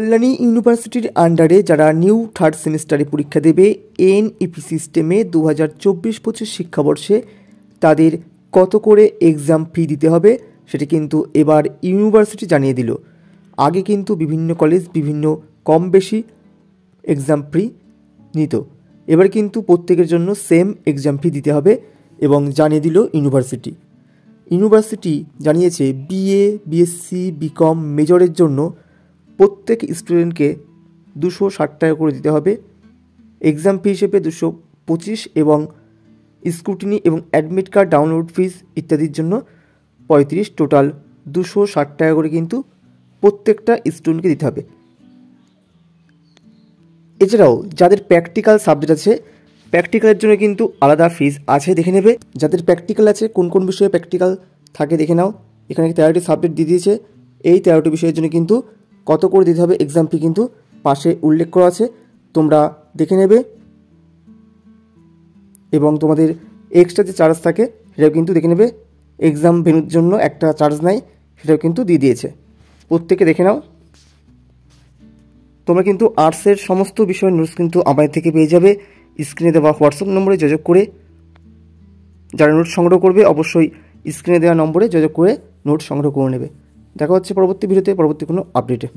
কল্যাণী ইউনিভার্সিটির আন্ডারে যারা নিউ থার্ড সেমিস্টারে পরীক্ষা দেবে এনইপি সিস্টেমে 2024-25 শিক্ষাবর্ষে তাদের কত করে এক্সাম ফি দিতে হবে সেটি কিন্তু এবার ইউনিভার্সিটি জানিয়ে দিল। আগে কিন্তু বিভিন্ন কলেজ বিভিন্ন কম বেশি এক্সাম ফি নিত, এবার কিন্তু প্রত্যেকের জন্য সেম এক্সাম ফি দিতে হবে এবং জানিয়ে দিল ইউনিভার্সিটি জানিয়েছে বিএ, বিএসসি, বিকম মেজরের জন্য প্রত্যেক স্টুডেন্টকে 260 টাকা করে দিতে হবে। এক্সাম ফি হিসেবে 225 এবং স্ক্রুটিনি এবং অ্যাডমিট কার্ড ডাউনলোড ফিস ইত্যাদির জন্য 35, টোটাল 260 টাকা করে কিন্তু প্রত্যেকটা স্টুডেন্টকে দিতে হবে। এছাড়াও যাদের প্র্যাকটিক্যাল সাবজেক্ট আছে প্র্যাকটিক্যালের জন্য কিন্তু আলাদা ফিস আছে, দেখে নেবে। যাদের প্র্যাকটিক্যাল আছে কোন কোন বিষয়ে প্র্যাকটিক্যাল থাকে দেখে নাও। এখানে 13টি সাবজেক্ট দিয়ে দিয়েছে, এই 13টি বিষয়ের জন্য কিন্তু কত করে দিতে হবে এক্সাম ফি কিন্তু পাশে উল্লেখ করা আছে, তোমরা দেখে নেবে। এবং তোমাদের এক্সট্রা যে চার্জ থাকে সেটাও কিন্তু দেখে নেবে। এক্সাম ভেন্যুর জন্য একটা চার্জ নেয়, সেটাও কিন্তু দিয়ে দিয়েছে, প্রত্যেকে দেখে নাও। তোমরা কিন্তু আর্টসের সমস্ত বিষয়ের নোটস কিন্তু আমাদের থেকে পেয়ে যাবে স্ক্রিনে দেওয়া হোয়াটসঅ্যাপ নম্বরে যোগাযোগ করে। যারা নোট সংগ্রহ করবে অবশ্যই স্ক্রিনে দেওয়া নম্বরে যোগাযোগ করে নোট সংগ্রহ করে নেবে। দেখা হচ্ছে পরবর্তী ভিডিওতে পরবর্তী কোনো আপডেটে।